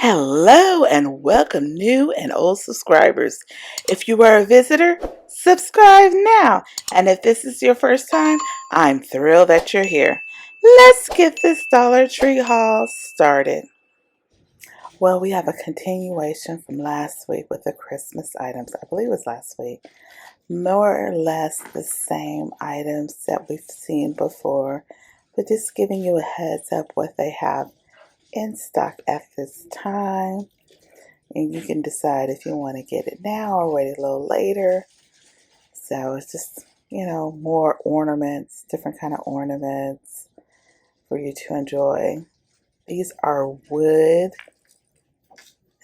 Hello and welcome new and old subscribers. If you are a visitor, subscribe now. And if this is your first time, I'm thrilled that you're here. Let's get this Dollar Tree haul started. Well, we have a continuation from last week with the Christmas items. I believe it was last week. More or less the same items that we've seen before, but just giving you a heads up what they have in stock at this time. And you can decide if you want to get it now or wait a little later. So it's just, more ornaments, different kind of ornaments for you to enjoy. These are wood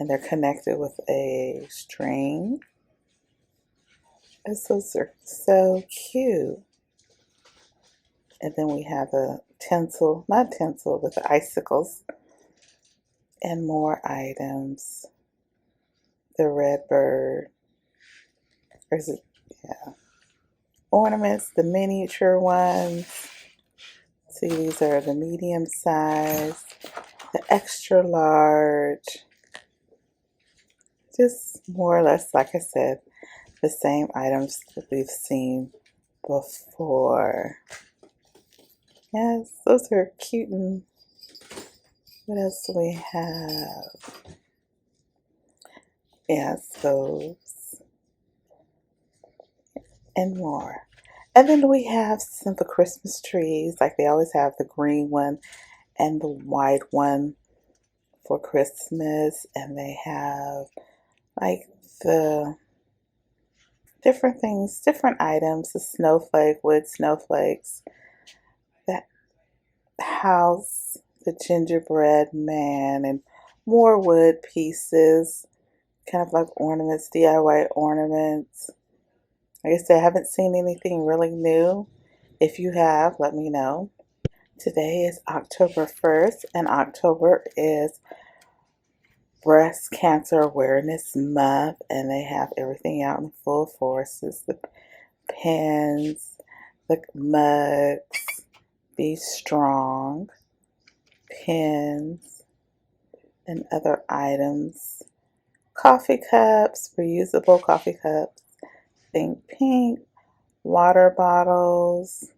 and they're connected with a string. Those are so cute. And then we have a tinsel, not tinsel, with the icicles and more items. The red bird. There's ornaments, the miniature ones. See, these are the medium size, the extra large. Just more or less, like I said, the same items that we've seen before. Yes, those are cute. And what else do we have? Yes, those and more. And then we have some of the Christmas trees, like they always have the green one and the white one for Christmas. And they have like the different things, different items, the snowflake, wood snowflakes, that house, the gingerbread man, and more wood pieces, kind of like ornaments, DIY ornaments. Like I said, I haven't seen anything really new. If you have, let me know. Today is October 1st, and October is Breast Cancer Awareness Month, and they have everything out in full force. It's the pens, the mugs, Be Strong, pens, and other items. Coffee cups, reusable coffee cups. Think pink, water bottles,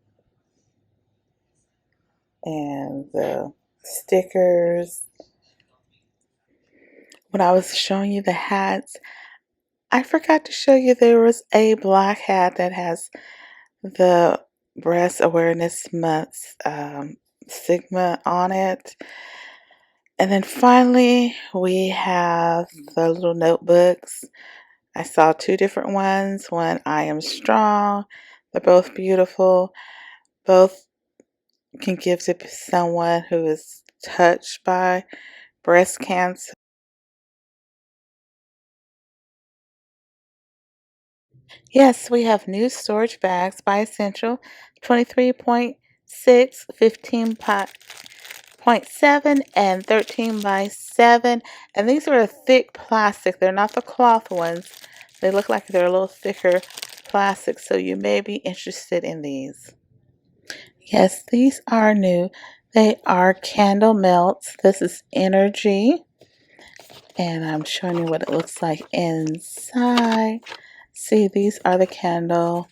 and the stickers. When I was showing you the hats, I forgot to show you there was a black hat that has the Breast Awareness Month stigma on it. And then finally, we have the little notebooks. I saw two different ones. One, I Am Strong. They're both beautiful. Both can give to someone who is touched by breast cancer. Yes, we have new storage bags by Essential, 23.6, 15.7, and 13 by 7. And these are a thick plastic. They're not the cloth ones. They look like they're a little thicker plastic, so you may be interested in these. Yes, these are new. They are candle melts. This is Energy. And I'm showing you what it looks like inside. See, these are the candle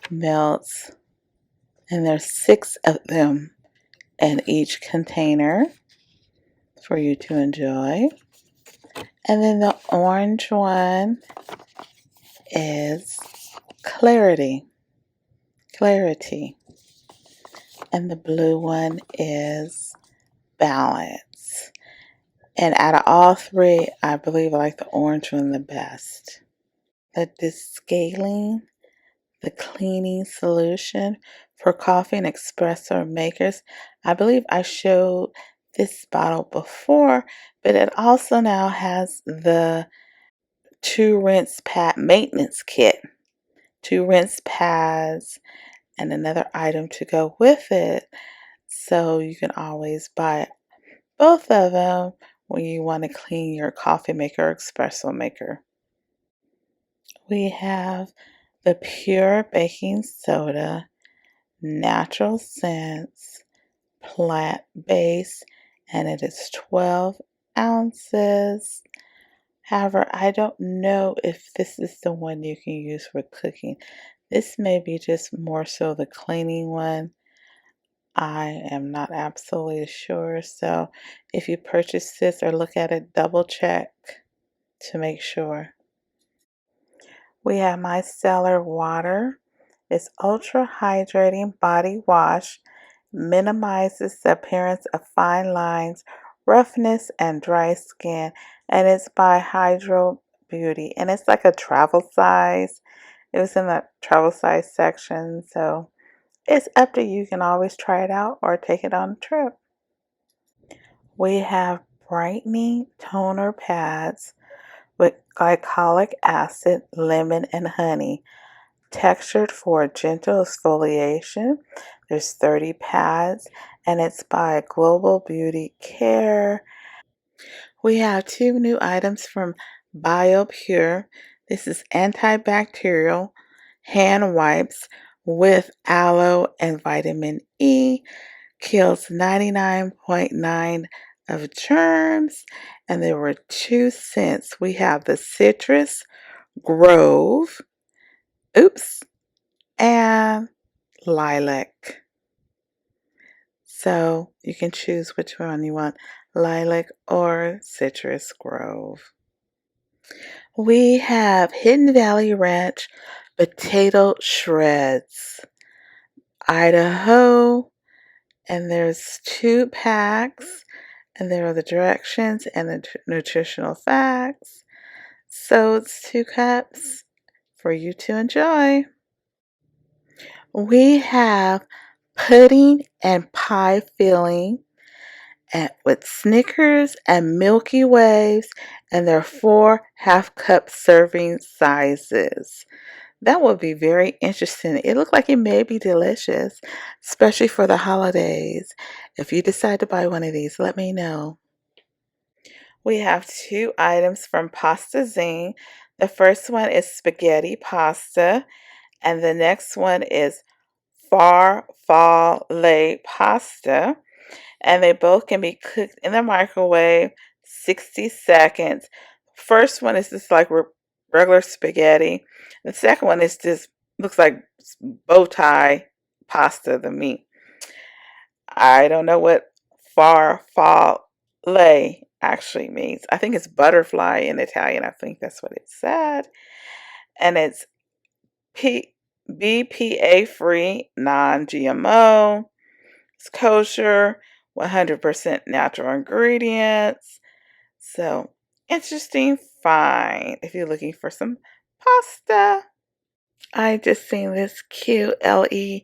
melts. And there's 6 of them in each container for you to enjoy. And then the orange one is Clarity. And the blue one is Balance. And out of all 3, I believe I like the orange one the best. The descaling, the cleaning solution for coffee and espresso makers. I believe I showed this bottle before, but it also now has the 2 rinse pad maintenance kit. 2 rinse pads and another item to go with it. So you can always buy both of them when you want to clean your coffee maker or espresso maker. We have the pure baking soda, natural scents, plant-based, and it is 12 ounces. However, I don't know if this is the one you can use for cooking. This may be just more so the cleaning one. I am not absolutely sure. So if you purchase this or look at it, double check to make sure. We have micellar water. It's ultra hydrating body wash, minimizes the appearance of fine lines, roughness, and dry skin. And it's by Hydro Beauty. And it's like a travel size. It was in the travel size section. So it's up to you. You can always try it out or take it on a trip. We have brightening toner pads with glycolic acid, lemon, and honey, textured for gentle exfoliation. There's 30 pads, and it's by Global Beauty Care. We have two new items from BioPure. This is antibacterial hand wipes with aloe and vitamin E. Kills 99.9 of germs, and there were 2 scents. We have the citrus grove, and lilac. So you can choose which one you want, lilac or citrus grove. We have Hidden Valley Ranch potato shreds, Idaho, and there's 2 packs, and there are the directions and the nutritional facts. So it's 2 cups for you to enjoy. We have pudding and pie filling with Snickers and Milky Ways, and there are 4 half-cup serving sizes. That would be very interesting. It looked like it may be delicious, especially for the holidays. If you decide to buy one of these, let me know. We have 2 items from Pasta Zine. The first one is spaghetti pasta, and the next one is farfalle pasta. And they both can be cooked in the microwave 60 seconds. First one is just like regular spaghetti. The second one is just looks like bow tie pasta, the meat. I don't know what farfalle actually means. I think it's butterfly in Italian. I think that's what it said. And it's BPA free, non GMO. It's kosher, 100% natural ingredients. So, interesting find if you're looking for some pasta. I just seen this cute LED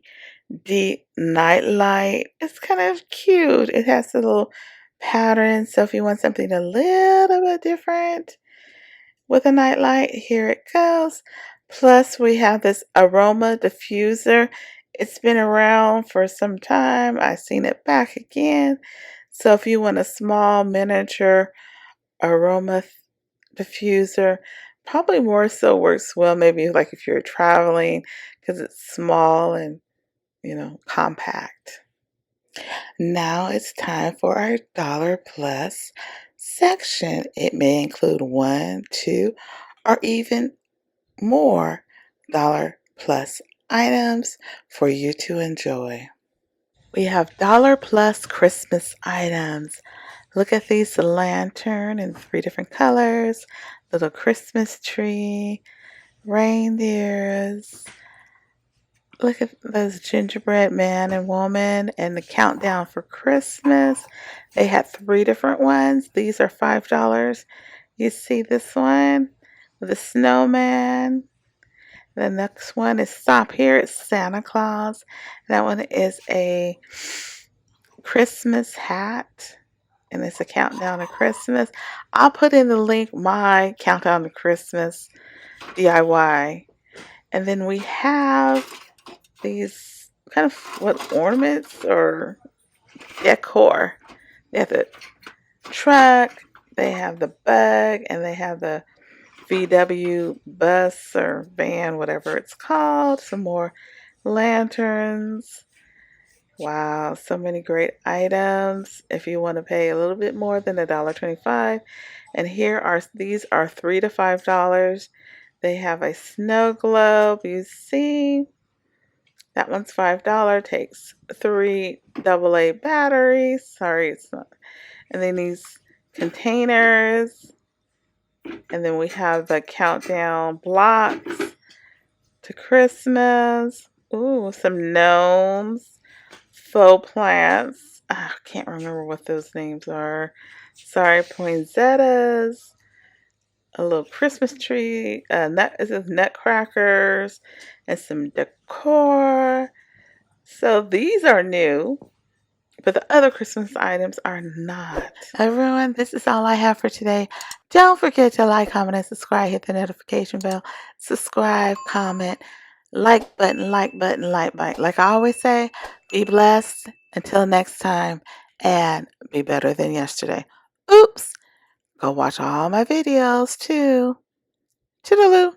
nightlight. It's kind of cute. It has a little pattern. So if you want something a little bit different with a nightlight, here it goes. Plus we have this aroma diffuser. It's been around for some time. I've seen it back again. So if you want a small miniature aroma diffuser, probably more so works well maybe like if you're traveling because it's small and compact. Now it's time for our Dollar Plus section. It may include 1, 2, or even more Dollar Plus items for you to enjoy. We have Dollar Plus Christmas items. Look at these lantern in 3 different colors, little Christmas tree, reindeers. Look at those gingerbread man and woman and the countdown for Christmas. They had 3 different ones. These are $5. You see this one with the snowman. The next one is Stop Here. It's Santa Claus. That one is a Christmas hat. And it's a countdown to Christmas. I'll put in the link, my countdown to Christmas DIY. And then we have these kind of ornaments or decor. They have the truck, they have the bug, and they have the VW bus or van, whatever it's called. Some more lanterns. Wow, so many great items if you want to pay a little bit more than $1.25. And these are $3 to $5. They have a snow globe. You see, that one's $5. Takes 3 AA batteries. Sorry, it's not. And then these containers. And then we have the countdown blocks to Christmas. Ooh, some gnomes, faux plants. I can't remember what those names are. Sorry, poinsettias. A little Christmas tree. It says nutcrackers and some decor. So these are new, but the other Christmas items are not. Everyone, this is all I have for today. Don't forget to like, comment, and subscribe. Hit the notification bell. Subscribe, comment, like button, like button, like button. Like I always say, be blessed until next time and be better than yesterday. Oops. Go watch all my videos too. Toodaloo.